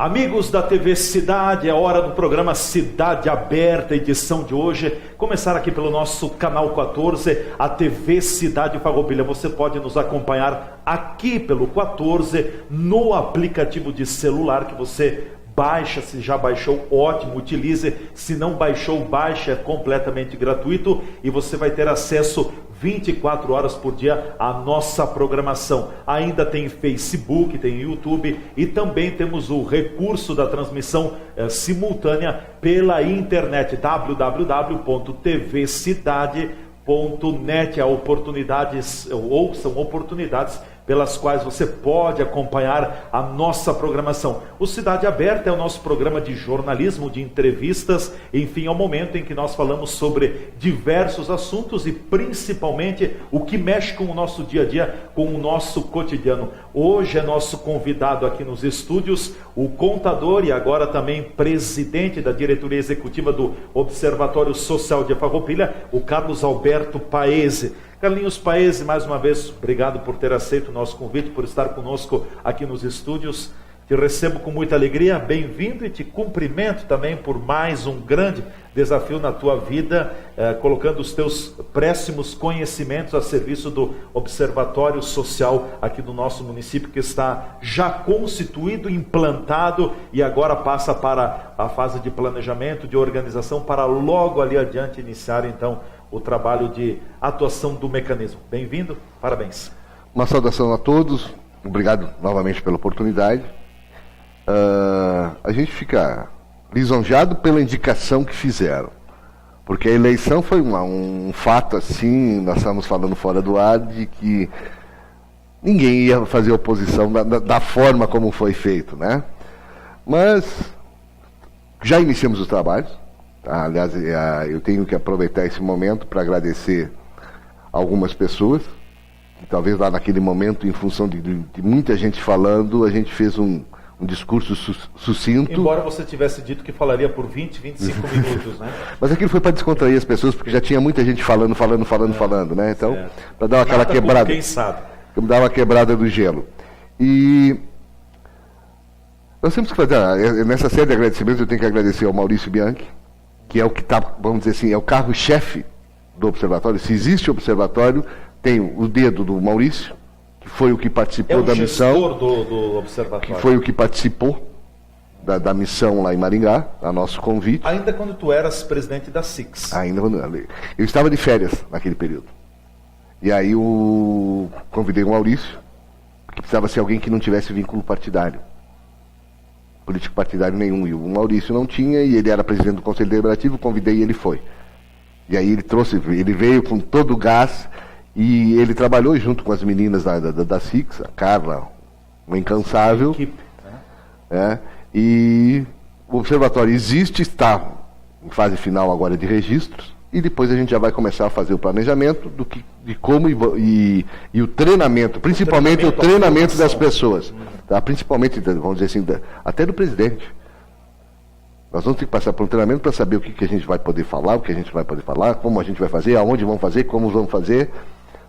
Amigos da TV Cidade, é hora do programa Cidade Aberta, edição de hoje. Começar aqui pelo nosso canal 14, a TV Cidade Farroupilha. Você pode nos acompanhar aqui pelo 14, no aplicativo de celular que você baixa. Se já baixou, ótimo, utilize. Se não baixou, baixe, é completamente gratuito e você vai ter acesso 24 horas por dia à nossa programação. Ainda tem Facebook, tem YouTube e também temos o recurso da transmissão simultânea pela internet, www.tvcidade.net. São oportunidades pelas quais você pode acompanhar a nossa programação. O Cidade Aberta é o nosso programa de jornalismo, de entrevistas, enfim, é o momento em que nós falamos sobre diversos assuntos e principalmente o que mexe com o nosso dia a dia, com o nosso cotidiano. Hoje é nosso convidado aqui nos estúdios, o contador e agora também presidente da diretoria executiva do Observatório Social de Farroupilha, o Carlos Alberto Paese. Carlinhos Paese, mais uma vez, obrigado por ter aceito o nosso convite, por estar conosco aqui nos estúdios. Te recebo com muita alegria, bem-vindo, e te cumprimento também por mais um grande desafio na tua vida, colocando os teus préssimos conhecimentos a serviço do Observatório Social aqui do nosso município, que está já constituído, implantado e agora passa para a fase de planejamento, de organização, para logo ali adiante iniciar então o trabalho de atuação do mecanismo. Bem-vindo, parabéns. Uma saudação a todos, obrigado novamente pela oportunidade. A gente fica lisonjeado pela indicação que fizeram, porque a eleição foi um fato assim, nós estávamos falando fora do ar, de que ninguém ia fazer oposição da forma como foi feito, né? Mas já iniciamos os trabalhos. Aliás, eu tenho que aproveitar esse momento para agradecer algumas pessoas, que talvez lá naquele momento, em função de muita gente falando, a gente fez um discurso sucinto. Embora você tivesse dito que falaria por 20, 25 minutos, né? Mas aquilo foi para descontrair as pessoas, porque já tinha muita gente falando, né? Então, para dar aquela quebrada. Quem sabe? Dar uma quebrada do gelo. E nós temos que fazer, nessa série de agradecimentos, eu tenho que agradecer ao Maurício Bianchi, que é o que está, vamos dizer assim, é o carro-chefe do observatório. Se existe observatório, tem o dedo do Maurício, que foi o que participou da missão, do observatório, que foi o que participou da missão lá em Maringá, a nosso convite. Ainda quando tu eras presidente da SIX. Ainda quando eu estava de férias naquele período. E aí eu convidei o Maurício, que precisava ser alguém que não tivesse vínculo partidário. Político partidário nenhum, e o Maurício não tinha, e ele era presidente do Conselho Deliberativo, convidei e ele foi. E aí ele veio com todo o gás, e ele trabalhou junto com as meninas da SIX, a Carla, uma incansável. Equipe, né? E o observatório existe, está em fase final agora de registros, e depois a gente já vai começar a fazer o planejamento de como e o treinamento, principalmente o treinamento das pessoas. Tá? Principalmente, vamos dizer assim, até do presidente. Nós vamos ter que passar por um treinamento para saber o que a gente vai poder falar, o que a gente vai poder falar, como a gente vai fazer, aonde vamos fazer, como vamos fazer.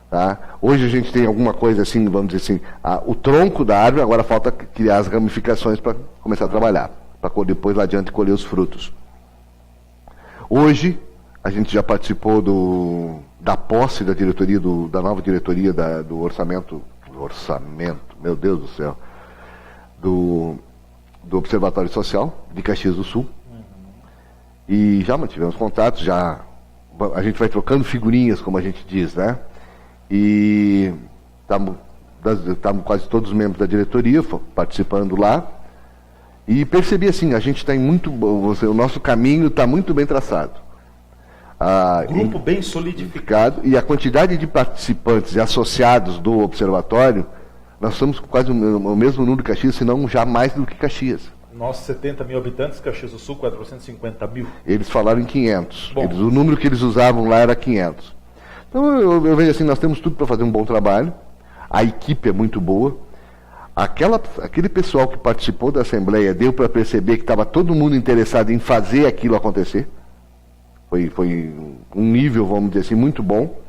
Tá? Hoje a gente tem alguma coisa assim, vamos dizer assim, o tronco da árvore, agora falta criar as ramificações para começar a trabalhar, para depois lá adiante colher os frutos. Hoje a gente já participou da posse da diretoria, da nova diretoria do orçamento, meu Deus do céu, do Observatório Social de Caxias do Sul. E já mantivemos contatos, a gente vai trocando figurinhas, como a gente diz, né? E estamos quase todos os membros da diretoria participando lá. E percebi assim, a gente está o nosso caminho está muito bem traçado. Grupo bem solidificado. E a quantidade de participantes e associados do observatório, nós somos quase o mesmo número de Caxias, se não já mais do que Caxias. Nós, 70 mil habitantes, Caxias do Sul, 450 mil. Eles falaram em 500. O número que eles usavam lá era 500. Então eu vejo assim, nós temos tudo para fazer um bom trabalho. A equipe é muito boa. Aquele pessoal que participou da Assembleia deu para perceber que estava todo mundo interessado em fazer aquilo acontecer. Foi um nível, vamos dizer assim, muito bom.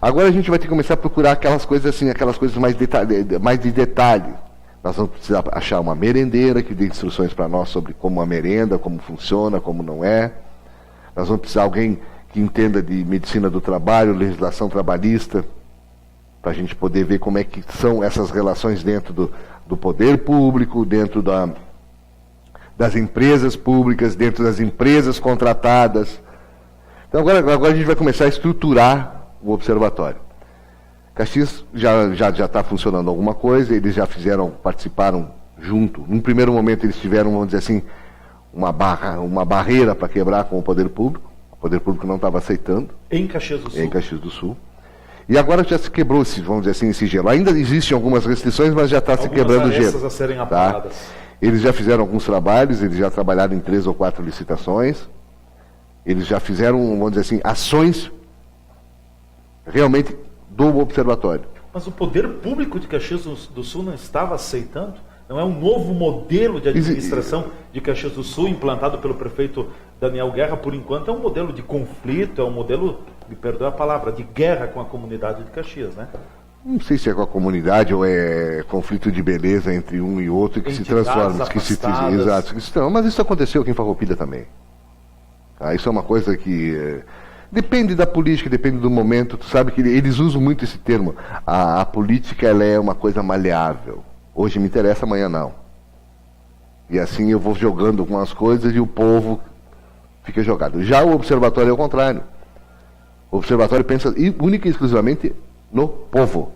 Agora a gente vai ter que começar a procurar aquelas coisas assim, aquelas coisas mais de detalhe. Nós vamos precisar achar uma merendeira que dê instruções para nós sobre como a merenda, como funciona, como não é. Nós vamos precisar de alguém que entenda de medicina do trabalho, legislação trabalhista, para a gente poder ver como é que são essas relações dentro do poder público, dentro das empresas públicas, dentro das empresas contratadas. Então agora a gente vai começar a estruturar o observatório. Caxias já está funcionando alguma coisa, eles já participaram junto. Num primeiro momento eles tiveram, vamos dizer assim, uma barreira para quebrar com o poder público. O poder público não estava aceitando. Em Caxias do Sul. Em Caxias do Sul. E agora já se quebrou, vamos dizer assim, esse gelo. Ainda existem algumas restrições, mas já está se quebrando o gelo. A serem apagadas. Tá? Eles já fizeram alguns trabalhos, eles já trabalharam em 3 ou 4 licitações. Eles já fizeram, vamos dizer assim, ações realmente do observatório. Mas o poder público de Caxias do Sul não estava aceitando? Não é um novo modelo de administração de Caxias do Sul implantado pelo prefeito Daniel Guerra? Por enquanto é um modelo de conflito, é um modelo, me perdoe a palavra, de guerra com a comunidade de Caxias, né? Não sei se é com a comunidade ou é conflito de beleza entre um e outro que se transforma. Exato. Mas isso aconteceu aqui em Farroupilha também. Isso é uma coisa que... depende da política, depende do momento. Tu sabe que eles usam muito esse termo. A política ela é uma coisa maleável. Hoje me interessa, amanhã não. E assim eu vou jogando algumas coisas e o povo fica jogado. Já o observatório é o contrário. O observatório pensa única e exclusivamente no povo.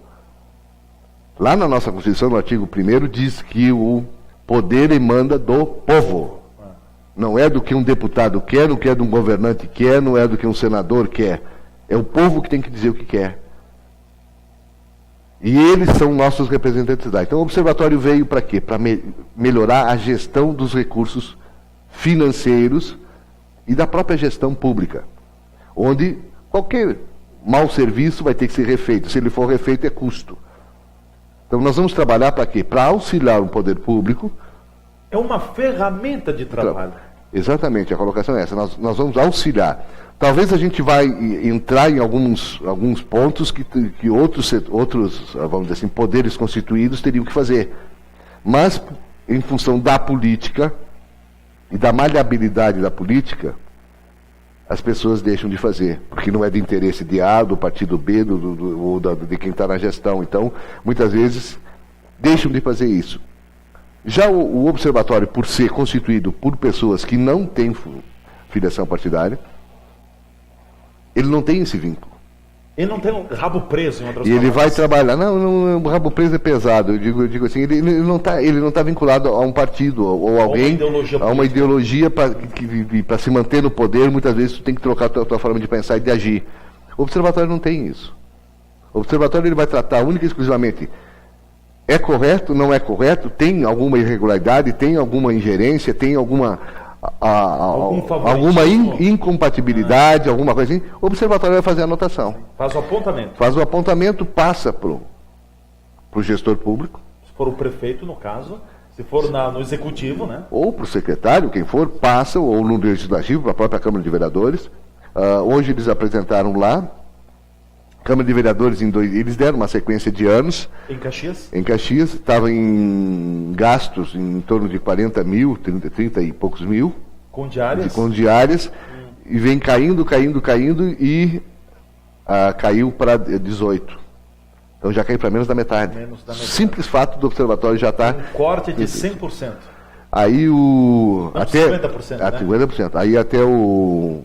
Lá na nossa Constituição, no artigo 1º, diz que o poder emana do povo. Não é do que um deputado quer, não é do um governante quer, não é do que um senador quer. É o povo que tem que dizer o que quer. E eles são nossos representantes lá. Então o observatório veio para quê? Para melhorar a gestão dos recursos financeiros e da própria gestão pública. Onde qualquer mau serviço vai ter que ser refeito. Se ele for refeito, é custo. Então nós vamos trabalhar para quê? Para auxiliar o poder público. É uma ferramenta de trabalho. Exatamente, a colocação é essa. Nós vamos auxiliar. Talvez a gente vai entrar em alguns pontos que outros, vamos dizer assim, poderes constituídos teriam que fazer. Mas, em função da política e da maleabilidade da política, as pessoas deixam de fazer, porque não é de interesse de A, do partido B, de quem está na gestão. Então, muitas vezes, deixam de fazer isso. Já o observatório, por ser constituído por pessoas que não têm filiação partidária, ele não tem esse vínculo. Ele não tem um rabo preso, em outras palavras. E ele vai trabalhar. Não, o rabo preso é pesado. Eu digo assim, ele não está vinculado a um partido ou alguém, a uma ideologia para se manter no poder. Muitas vezes tu tem que trocar a tua forma de pensar e de agir. O observatório não tem isso. O observatório ele vai tratar única e exclusivamente: é correto, não é correto, tem alguma irregularidade, tem alguma ingerência, tem alguma incompatibilidade, alguma coisa assim. O observatório vai fazer a anotação. Faz o apontamento. Faz o apontamento, passa para o gestor público. Se for o prefeito, no caso, se for no executivo, né? Ou para o secretário, quem for, passa, ou no legislativo, para a própria Câmara de Vereadores. Hoje eles apresentaram lá. Câmara de Vereadores, eles deram uma sequência de anos. Em Caxias? Em Caxias, estava em gastos em torno de 40 mil, 30 e poucos mil. Com diárias? Com diárias. E vem caindo e caiu para 18. Então já caiu para menos da metade. Simples fato do observatório já está... Um corte de 100%. Aí não, até 50%, né? 50%. Aí até o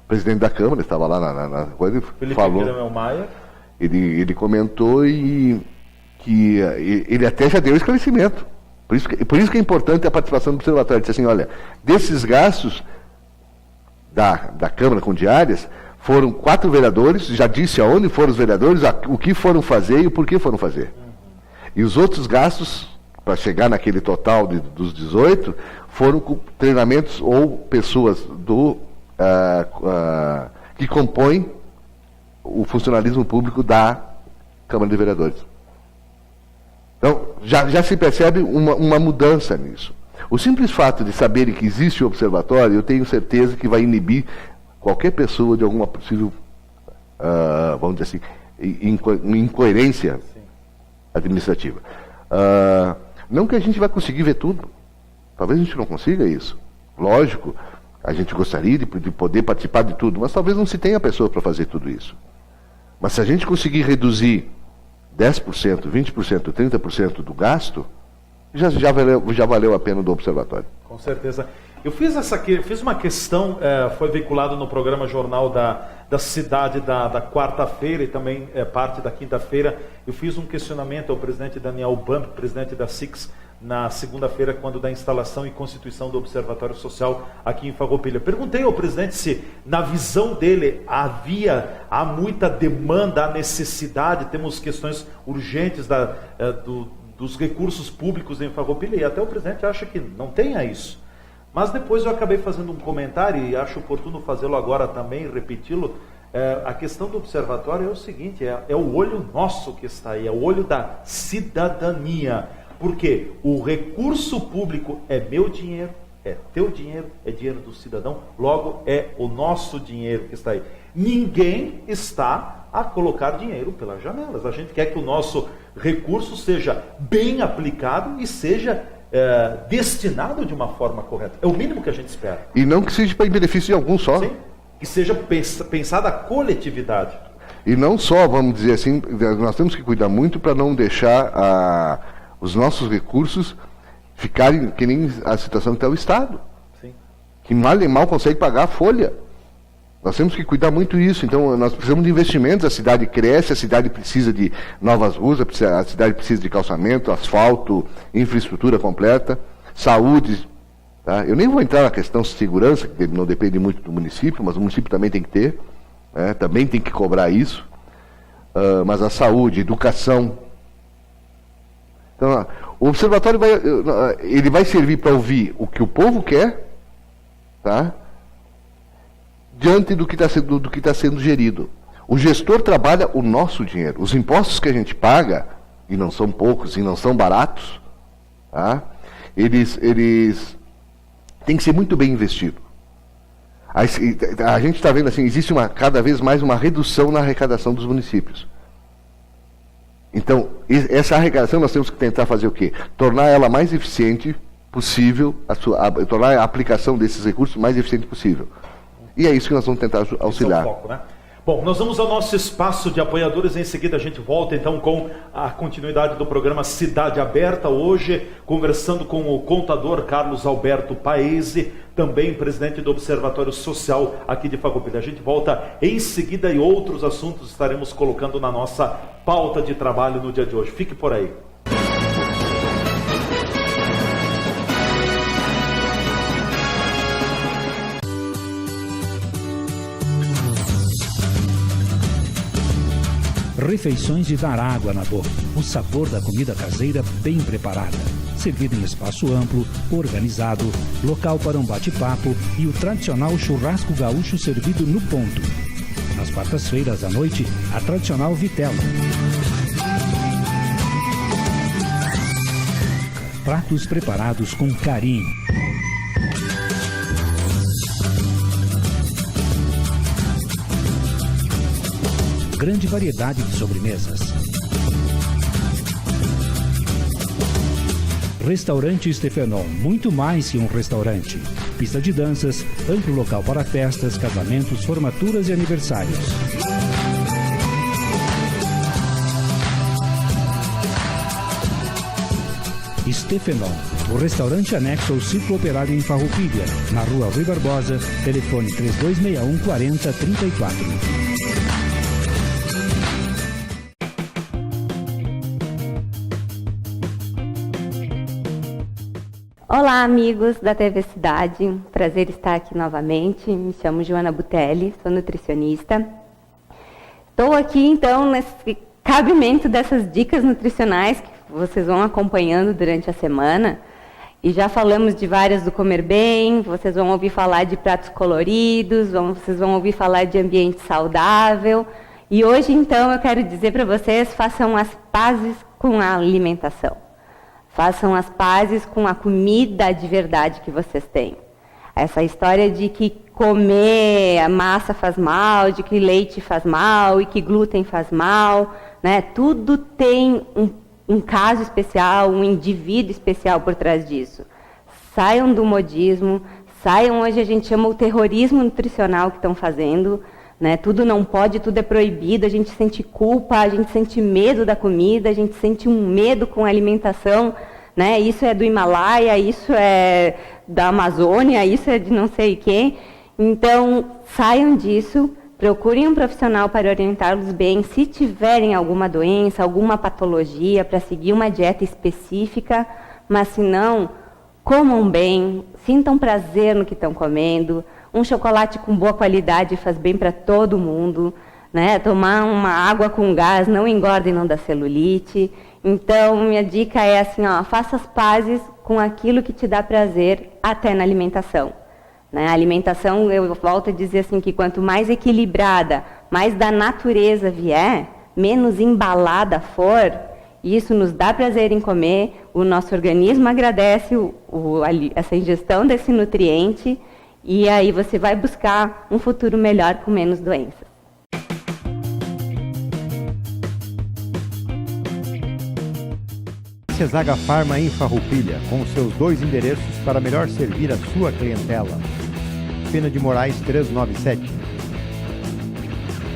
presidente da Câmara estava lá na coisa, Felipe falou, Maia. Ele comentou que ele até já deu esclarecimento. Por isso que é importante a participação do observatório. Ele disse assim, olha, desses gastos da Câmara com diárias, foram 4 vereadores, já disse aonde foram os vereadores, o que foram fazer e o porquê foram fazer. E os outros gastos, para chegar naquele total dos 18, foram com treinamentos ou pessoas que compõem o funcionalismo público da Câmara de Vereadores. Então, já se percebe uma mudança nisso. O simples fato de saberem que existe o observatório, eu tenho certeza que vai inibir qualquer pessoa de alguma possível, vamos dizer assim, incoerência administrativa. Não que a gente vai conseguir ver tudo. Talvez a gente não consiga isso. Lógico, a gente gostaria de poder participar de tudo, mas talvez não se tenha pessoa para fazer tudo isso. Mas se a gente conseguir reduzir 10%, 20%, 30% do gasto, já valeu a pena do observatório. Com certeza. Eu fiz uma questão, foi veiculado no programa Jornal da Cidade da quarta-feira e também parte da quinta-feira. Eu fiz um questionamento ao presidente Daniel Bamp, presidente da SIX, na segunda-feira, quando da instalação e constituição do Observatório Social aqui em Farroupilha. Perguntei ao presidente se, na visão dele, há muita demanda, há necessidade, temos questões urgentes dos recursos públicos em Farroupilha, e até o presidente acha que não tenha isso. Mas depois eu acabei fazendo um comentário, e acho oportuno fazê-lo agora também, repeti-lo. A questão do observatório é o seguinte, é o olho nosso que está aí, é o olho da cidadania. Porque o recurso público é meu dinheiro, é teu dinheiro, é dinheiro do cidadão, logo é o nosso dinheiro que está aí. Ninguém está a colocar dinheiro pelas janelas. A gente quer que o nosso recurso seja bem aplicado e seja destinado de uma forma correta. É o mínimo que a gente espera. E não que seja para benefício de algum só. Sim, que seja pensada a coletividade. E não só, vamos dizer assim, nós temos que cuidar muito para não deixar os nossos recursos ficarem que nem a situação que está o Estado. Sim. Que mal e mal consegue pagar a folha. Nós temos que cuidar muito disso. Então, nós precisamos de investimentos, a cidade cresce, a cidade precisa de novas ruas, a cidade precisa de calçamento, asfalto, infraestrutura completa, saúde. Tá? Eu nem vou entrar na questão de segurança, que não depende muito do município, mas o município também tem que ter, né? Também tem que cobrar isso. Mas a saúde, educação. Então, o observatório vai servir para ouvir o que o povo quer, tá? Diante do que está sendo gerido. O gestor trabalha o nosso dinheiro. Os impostos que a gente paga, e não são poucos e não são baratos, tá? Eles têm que ser muito bem investidos. A gente está vendo assim, existe cada vez mais uma redução na arrecadação dos municípios. Então, essa arrecadação nós temos que tentar fazer o quê? Tornar ela mais eficiente possível, tornar a aplicação desses recursos mais eficiente possível. E é isso que nós vamos tentar auxiliar. Esse é o foco, né? Bom, nós vamos ao nosso espaço de apoiadores, em seguida a gente volta então com a continuidade do programa Cidade Aberta, hoje conversando com o contador Carlos Alberto Paese, também presidente do Observatório Social aqui de Farroupilha. A gente volta em seguida e outros assuntos estaremos colocando na nossa pauta de trabalho no dia de hoje. Fique por aí. Refeições de dar água na boca, o sabor da comida caseira bem preparada, servida em espaço amplo, organizado, local para um bate-papo e o tradicional churrasco gaúcho servido no ponto. Nas quartas-feiras à noite, a tradicional vitela. Pratos preparados com carinho. Grande variedade de sobremesas. Restaurante Stefenon, muito mais que um restaurante. Pista de danças, amplo local para festas, casamentos, formaturas e aniversários. Stefenon, o restaurante anexo ao Círculo Operário em Farroupilha, na rua Rui Barbosa, telefone 3261 4034. Olá, amigos da TV Cidade. Prazer estar aqui novamente. Me chamo Joana Butelli, sou nutricionista. Estou aqui, então, nesse cabimento dessas dicas nutricionais que vocês vão acompanhando durante a semana. E já falamos de várias do comer bem, vocês vão ouvir falar de pratos coloridos, vocês vão ouvir falar de ambiente saudável. E hoje, então, eu quero dizer para vocês, façam as pazes com a alimentação. Façam as pazes com a comida de verdade que vocês têm. Essa história de que comer a massa faz mal, de que leite faz mal e que glúten faz mal, né? Tudo tem um caso especial, um indivíduo especial por trás disso. Saiam do modismo, saiam, hoje a gente chama o terrorismo nutricional que estão fazendo, né? Tudo não pode, tudo é proibido, a gente sente culpa, a gente sente medo da comida, a gente sente um medo com a alimentação, né? Isso é do Himalaia, isso é da Amazônia, isso é de não sei quem. Então, saiam disso, procurem um profissional para orientá-los bem. Se tiverem alguma doença, alguma patologia, para seguir uma dieta específica, mas se não, comam bem, sintam prazer no que estão comendo. Um chocolate com boa qualidade faz bem para todo mundo, né? Tomar uma água com gás não engorda e não dá celulite. Então, minha dica é assim, ó, faça as pazes com aquilo que te dá prazer até na alimentação. Né? A alimentação, eu volto a dizer assim, que quanto mais equilibrada, mais da natureza vier, menos embalada for, isso nos dá prazer em comer, o nosso organismo agradece essa ingestão desse nutriente, e aí você vai buscar um futuro melhor com menos doenças. Zaga Farma em Farroupilha, com seus 2 endereços para melhor servir a sua clientela. Pena de Moraes 397.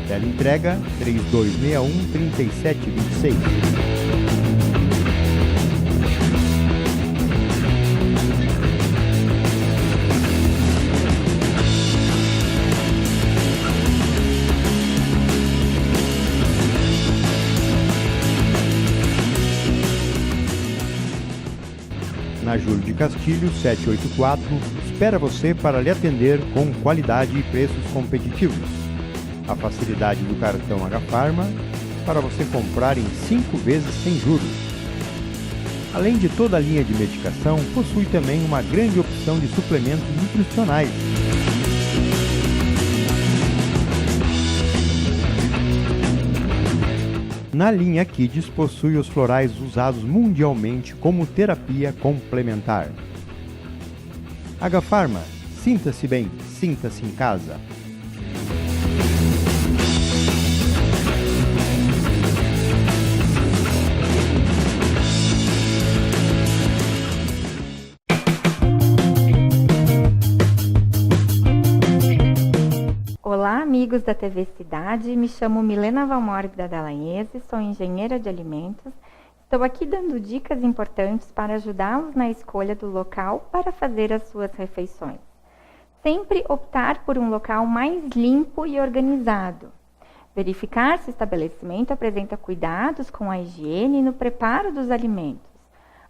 Teleentrega 3261-3726. Na Júlio de Castilho, 784, espera você para lhe atender com qualidade e preços competitivos. A facilidade do cartão H-Pharma para você comprar em 5 vezes sem juros. Além de toda a linha de medicação, possui também uma grande opção de suplementos nutricionais. Na linha Kids possui os florais usados mundialmente como terapia complementar. H-Pharma, sinta-se bem, sinta-se em casa. Olá, amigos da TV Cidade, me chamo Milena Valmorgda Dallagnese, sou engenheira de alimentos. Estou aqui dando dicas importantes para ajudá-los na escolha do local para fazer as suas refeições. Sempre optar por um local mais limpo e organizado. Verificar se o estabelecimento apresenta cuidados com a higiene no preparo dos alimentos.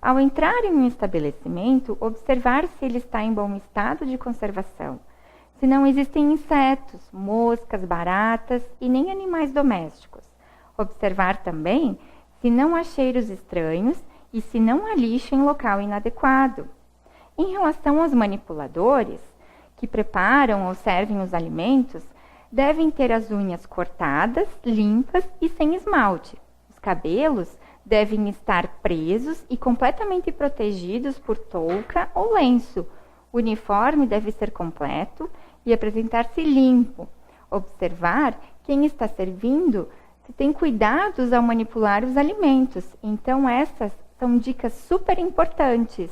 Ao entrar em um estabelecimento, observar se ele está em bom estado de conservação. Se não existem insetos, moscas, baratas e nem animais domésticos. Observar também se não há cheiros estranhos e se não há lixo em local inadequado. Em relação aos manipuladores, que preparam ou servem os alimentos, devem ter as unhas cortadas, limpas e sem esmalte. Os cabelos devem estar presos e completamente protegidos por touca ou lenço. O uniforme deve ser completo e apresentar-se limpo. Observar quem está servindo se tem cuidados ao manipular os alimentos. Então, essas são dicas super importantes.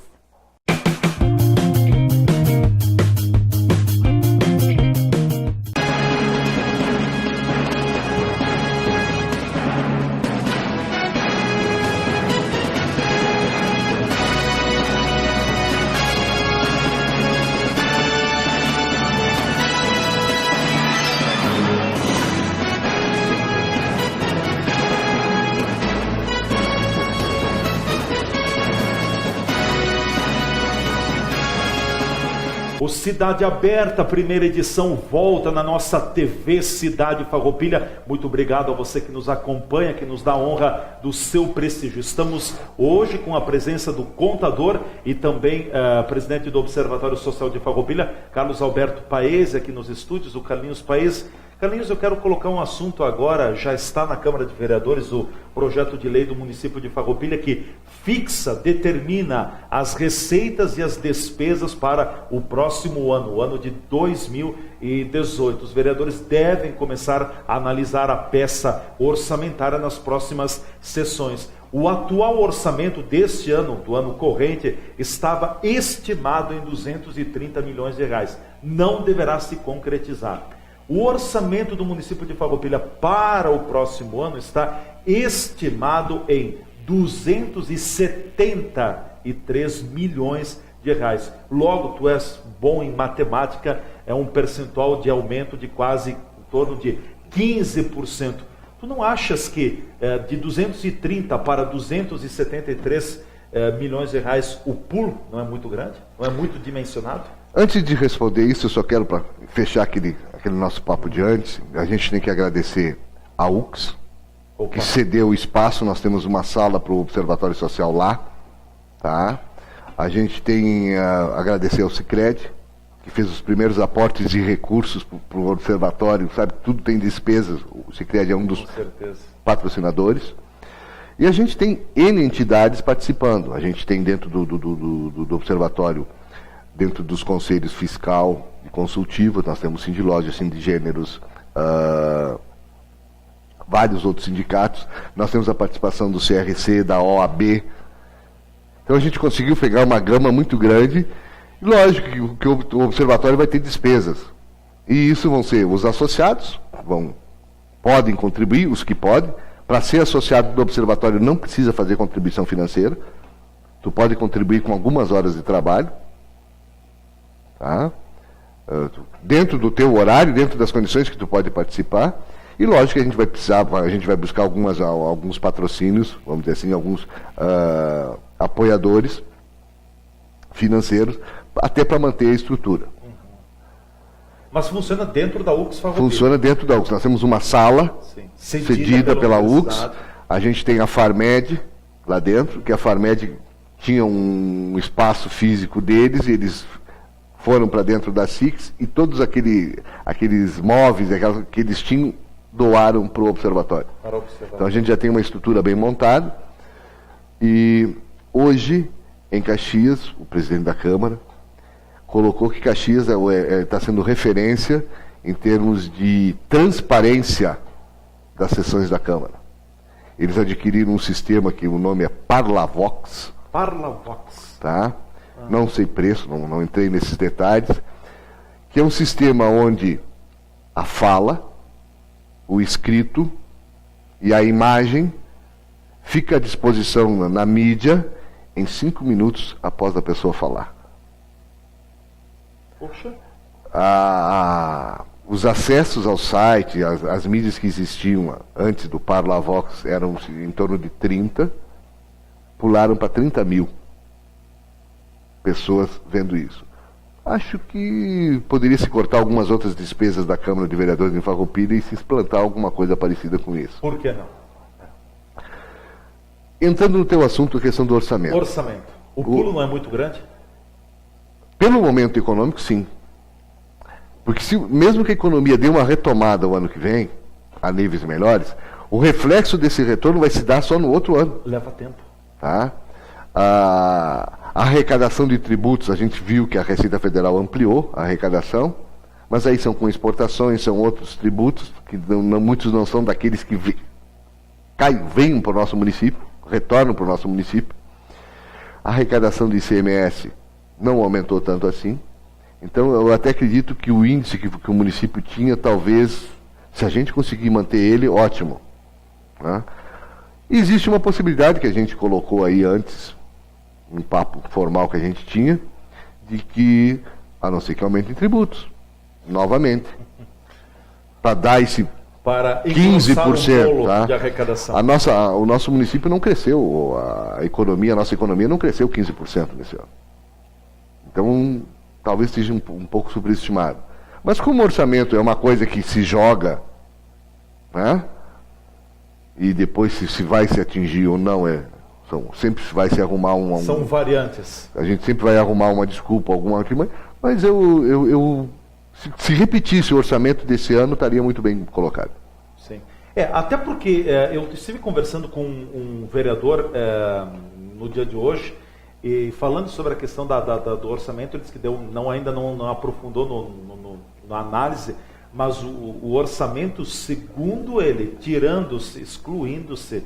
O Cidade Aberta, primeira edição, volta na nossa TV Cidade Farroupilha. Muito obrigado a você que nos acompanha, que nos dá a honra do seu prestígio. Estamos hoje com a presença do contador e também presidente do Observatório Social de Farroupilha, Carlos Alberto Paes, aqui nos estúdios, o Carlinhos Paes. Carlinhos, eu quero colocar um assunto agora, já está na Câmara de Vereadores o projeto de lei do município de Farroupilha que determina as receitas e as despesas para o próximo ano, o ano de 2018. Os vereadores devem começar a analisar a peça orçamentária nas próximas sessões. O atual orçamento deste ano, do ano corrente, estava estimado em 230 milhões de reais. Não deverá se concretizar. O orçamento do município de Farroupilha para o próximo ano está estimado em 273 milhões de reais. Logo, tu és bom em matemática, é um percentual de aumento de quase em torno de 15%. Tu não achas que de 230 para 273 milhões de reais o pulo não é muito grande? Não é muito dimensionado? Antes de responder isso, eu só quero, para fechar aquele nosso papo de antes, a gente tem que agradecer a UX, que cedeu o espaço. Nós temos uma sala para o Observatório Social lá, tá? A gente tem a agradecer ao Sicredi, que fez os primeiros aportes de recursos para o Observatório, sabe? Tudo tem despesas, o Sicredi é um dos patrocinadores. E a gente tem N entidades participando. A gente tem dentro do Observatório, dentro dos conselhos fiscal e consultivo, nós temos Sindilógia, Sindigêneros, vários outros sindicatos. Nós temos a participação do CRC, da OAB. Então a gente conseguiu pegar uma gama muito grande. E lógico que o observatório vai ter despesas. E isso vão ser os associados, podem contribuir, os que podem. Para ser associado do observatório não precisa fazer contribuição financeira. Tu pode contribuir com algumas horas de trabalho. Tá? Dentro do teu horário, dentro das condições que tu pode participar. E lógico que a gente vai buscar alguns patrocínios, vamos dizer assim, alguns apoiadores financeiros, até para manter a estrutura. Mas funciona dentro da UX Farroupilha? Funciona dentro da UX. Nós temos uma sala cedida pela UX. A gente tem a Farmed lá dentro, que a Farmed tinha um espaço físico deles, e eles foram para dentro da SIX, e todos aqueles móveis que eles tinham, doaram para o observatório. Então a gente já tem uma estrutura bem montada. E hoje, em Caxias, o presidente da Câmara colocou que Caxias está sendo referência em termos de transparência das sessões da Câmara. Eles adquiriram um sistema que o nome é Parlavox. Parlavox. Tá? Não sei preço, não entrei nesses detalhes. Que é um sistema onde a fala, o escrito e a imagem fica à disposição na mídia em 5 minutos após a pessoa falar. Poxa. Os acessos ao site, as mídias que existiam antes do Parlavox eram em torno de 30, pularam para 30 mil pessoas vendo isso. Acho que poderia se cortar algumas outras despesas da Câmara de Vereadores em Farroupilha e se implantar alguma coisa parecida com isso. Por que não? Entrando no teu assunto, a questão do orçamento. Orçamento. O pulo não é muito grande? Pelo momento econômico, sim. Porque mesmo que a economia dê uma retomada o ano que vem, a níveis melhores, o reflexo desse retorno vai se dar só no outro ano. Leva tempo. Tá? A arrecadação de tributos, a gente viu que a Receita Federal ampliou a arrecadação, mas aí são com exportações, são outros tributos, que muitos não são daqueles que vêm para o nosso município, retornam para o nosso município. A arrecadação de ICMS não aumentou tanto assim. Então eu até acredito que o índice que o município tinha, talvez, se a gente conseguir manter ele, ótimo. Né? Existe uma possibilidade que a gente colocou aí antes, um papo formal que a gente tinha, de que, a não ser que aumentem tributos, novamente, para dar esse para 15%, tá? De arrecadação. O nosso município não cresceu, a nossa economia não cresceu 15% nesse ano. Então, talvez esteja um pouco superestimado. Mas como o orçamento é uma coisa que se joga, né? E depois se vai se atingir ou não, sempre vai se arrumar São variantes. A gente sempre vai arrumar uma desculpa, mas eu Se repetisse o orçamento desse ano, estaria muito bem colocado. Sim. Até porque eu estive conversando com um vereador no dia de hoje, e falando sobre a questão do orçamento, ele disse que ainda não aprofundou na análise, mas o orçamento, segundo ele, tirando-se, excluindo-se,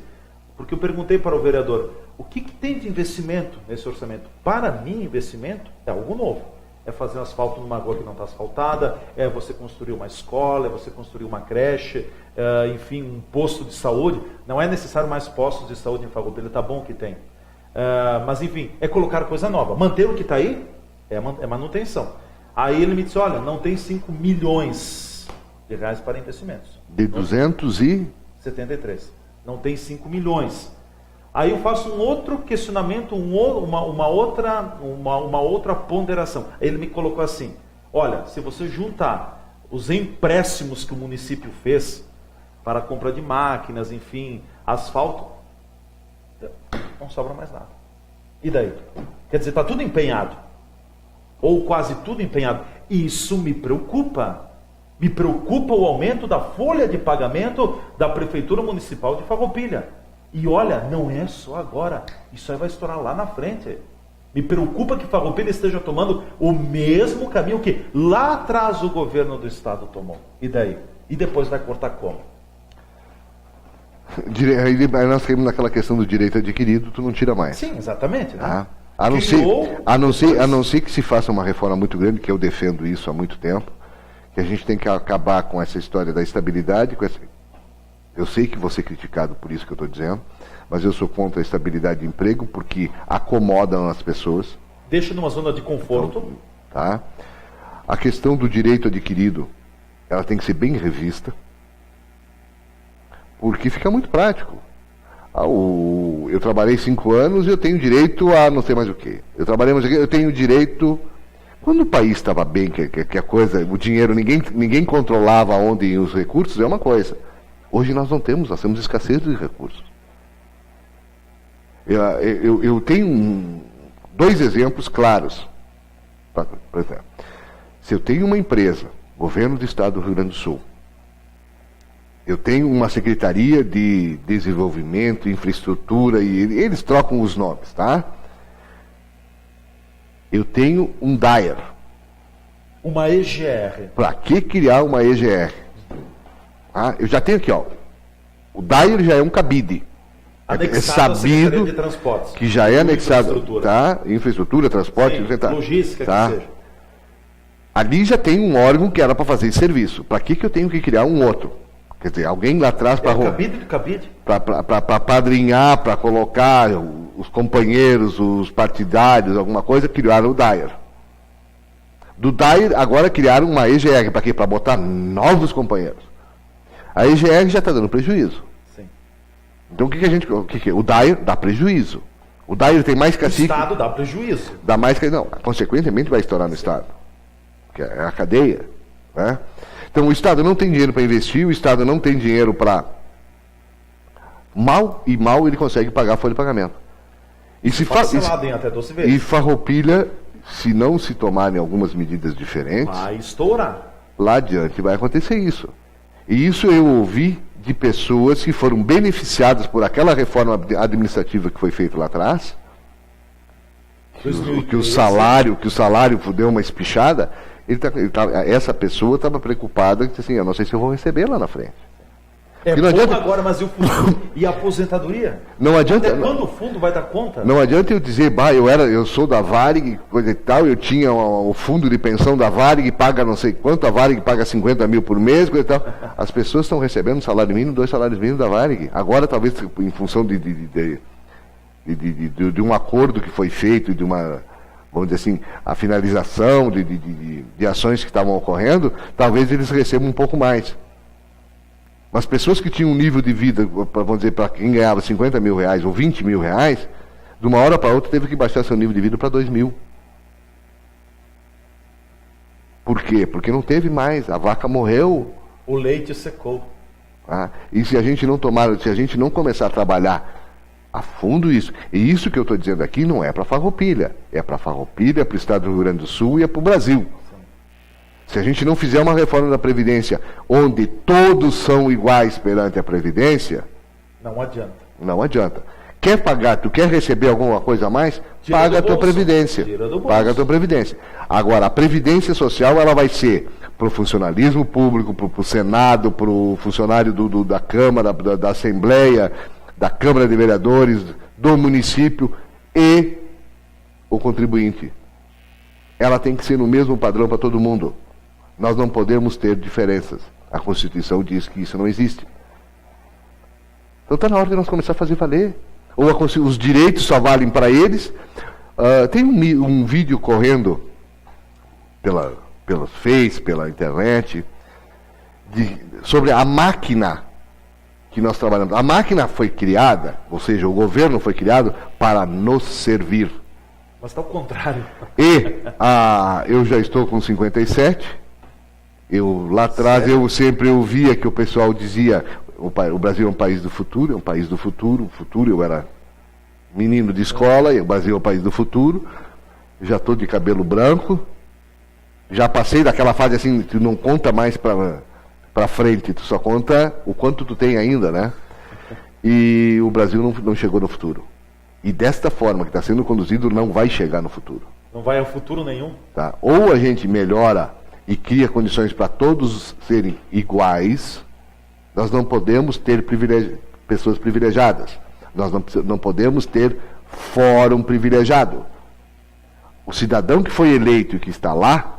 porque eu perguntei para o vereador, o que tem de investimento nesse orçamento? Para mim, investimento é algo novo. É fazer um asfalto numa rua que não está asfaltada, é você construir uma escola, é você construir uma creche, enfim, um posto de saúde. Não é necessário mais postos de saúde em Farroupilha, está bom que tem. Mas enfim, é colocar coisa nova. Manter o que está aí é manutenção. Aí ele me disse, olha, não tem 5 milhões de reais para investimentos. De 273. Não tem 5 milhões. Aí eu faço um outro questionamento, uma outra ponderação. Ele me colocou assim, olha, se você juntar os empréstimos que o município fez para a compra de máquinas, enfim, asfalto, não sobra mais nada. E daí? Quer dizer, está tudo empenhado. Ou quase tudo empenhado. Isso me preocupa. Me preocupa o aumento da folha de pagamento da Prefeitura Municipal de Farroupilha. E olha, não é só agora. Isso aí vai estourar lá na frente. Me preocupa que Farroupilha esteja tomando o mesmo caminho que lá atrás o governo do estado tomou. E daí? E depois vai cortar como? Aí nós caímos naquela questão do direito adquirido, tu não tira mais. Sim, exatamente. Né? A não ser que se faça uma reforma muito grande, que eu defendo isso há muito tempo, que a gente tem que acabar com essa história da estabilidade. Eu sei que vou ser criticado por isso que eu estou dizendo, mas eu sou contra a estabilidade de emprego, porque acomodam as pessoas. Deixa numa zona de conforto. Então, tá? A questão do direito adquirido, ela tem que ser bem revista, porque fica muito prático. Eu trabalhei 5 anos e eu tenho direito a não sei mais o quê. Eu tenho direito... Quando o país estava bem, que a coisa, o dinheiro, ninguém controlava onde iam os recursos, é uma coisa. Hoje nós temos escassez de recursos. Eu tenho 2 exemplos claros. Por exemplo, se eu tenho uma empresa, governo do estado do Rio Grande do Sul, eu tenho uma secretaria de desenvolvimento, infraestrutura, e eles trocam os nomes, tá? Eu tenho um DAER. Uma EGR. Para que criar uma EGR? Eu já tenho aqui, ó. O DAER já é um cabide. Anexado é sabido de transportes. Que já é anexado. Infraestrutura. Tá? Infraestrutura, transporte, logística, tá? que seja. Ali já tem um órgão que era para fazer esse serviço. Para que eu tenho que criar um outro? Quer dizer, alguém lá atrás para padrinhar, para colocar os companheiros, os partidários, alguma coisa, criaram o DAER. Do DAER, agora criaram uma EGR. Para quê? Para botar novos companheiros. A EGR já está dando prejuízo. Sim. Então o DAER dá prejuízo. O DAER tem mais cacique. O Estado dá prejuízo. Dá mais que. Não, consequentemente vai estourar no Estado. Que é a cadeia. Né? Então o Estado não tem dinheiro para investir, o Estado não tem dinheiro para... Mal ele consegue pagar a folha de pagamento. E se parcelado em até 12 vezes. E Farroupilha, se não se tomarem algumas medidas diferentes... Vai estourar. Lá adiante vai acontecer isso. E isso eu ouvi de pessoas que foram beneficiadas por aquela reforma administrativa que foi feita lá atrás, que o salário deu uma espichada. Essa pessoa estava preocupada, disse assim, eu não sei se eu vou receber lá na frente. Não adianta... agora, mas e o fundo? E a aposentadoria? Não adianta. Até quando o fundo vai dar conta? Não adianta eu dizer, eu sou da Varig, coisa e tal, eu tinha o fundo de pensão da Varig, paga não sei quanto, a Varig paga 50 mil por mês, coisa e tal. As pessoas estão recebendo um salário mínimo, 2 salários mínimos da Varig. Agora, talvez, em função de um acordo que foi feito, de uma... vamos dizer assim, a finalização de ações que estavam ocorrendo, talvez eles recebam um pouco mais. Mas pessoas que tinham um nível de vida, vamos dizer, para quem ganhava 50 mil reais ou 20 mil reais, de uma hora para outra teve que baixar seu nível de vida para 2 mil. Por quê? Porque não teve mais, a vaca morreu. O leite secou. E se a gente não começar a trabalhar a fundo isso. E isso que eu estou dizendo aqui não é para Farroupilha. É para Farroupilha, é para o estado do Rio Grande do Sul e é para o Brasil. Se a gente não fizer uma reforma da Previdência onde todos são iguais perante a Previdência, não adianta. Não adianta. Quer pagar, tu quer receber alguma coisa a mais? Paga a tua Previdência. Paga a tua Previdência. Agora, a Previdência Social, ela vai ser para o funcionalismo público, para o Senado, para o funcionário da Câmara, da Assembleia, da Câmara de Vereadores, do município e o contribuinte. Ela tem que ser no mesmo padrão para todo mundo. Nós não podemos ter diferenças. A Constituição diz que isso não existe. Então está na hora de nós começar a fazer valer. Ou os direitos só valem para eles. Tem um vídeo correndo pelo Face, pela internet, sobre a máquina que nós trabalhamos. A máquina foi criada, ou seja, o governo foi criado para nos servir. Mas está ao contrário. E eu já estou com 57. Lá atrás eu sempre ouvia que o pessoal dizia: o Brasil é um país do futuro, é um país do futuro. O futuro, eu era menino de escola, e o Brasil é um país do futuro. Já estou de cabelo branco. Já passei daquela fase assim, tu não conta mais para frente, tu só conta o quanto tu tem ainda, né? E o Brasil não chegou no futuro. E desta forma que está sendo conduzido, não vai chegar no futuro. Não vai a futuro nenhum. Tá? Ou a gente melhora e cria condições para todos serem iguais. Nós não podemos ter pessoas privilegiadas. Nós não podemos ter fórum privilegiado. O cidadão que foi eleito e que está lá,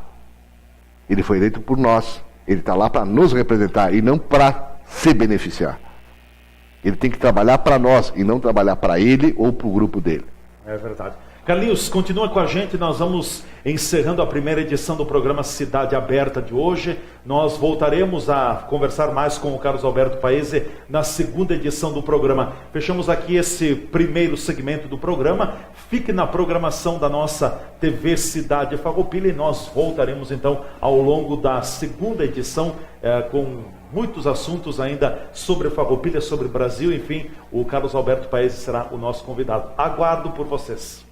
ele foi eleito por nós. Ele está lá para nos representar e não para se beneficiar. Ele tem que trabalhar para nós e não trabalhar para ele ou para o grupo dele. É verdade. Carlinhos, continua com a gente, nós vamos encerrando a primeira edição do programa Cidade Aberta de hoje. Nós voltaremos a conversar mais com o Carlos Alberto Paese na segunda edição do programa. Fechamos aqui esse primeiro segmento do programa. Fique na programação da nossa TV Cidade Farroupilha e nós voltaremos então ao longo da segunda edição com muitos assuntos ainda sobre Farroupilha, sobre Brasil, enfim, o Carlos Alberto Paese será o nosso convidado. Aguardo por vocês.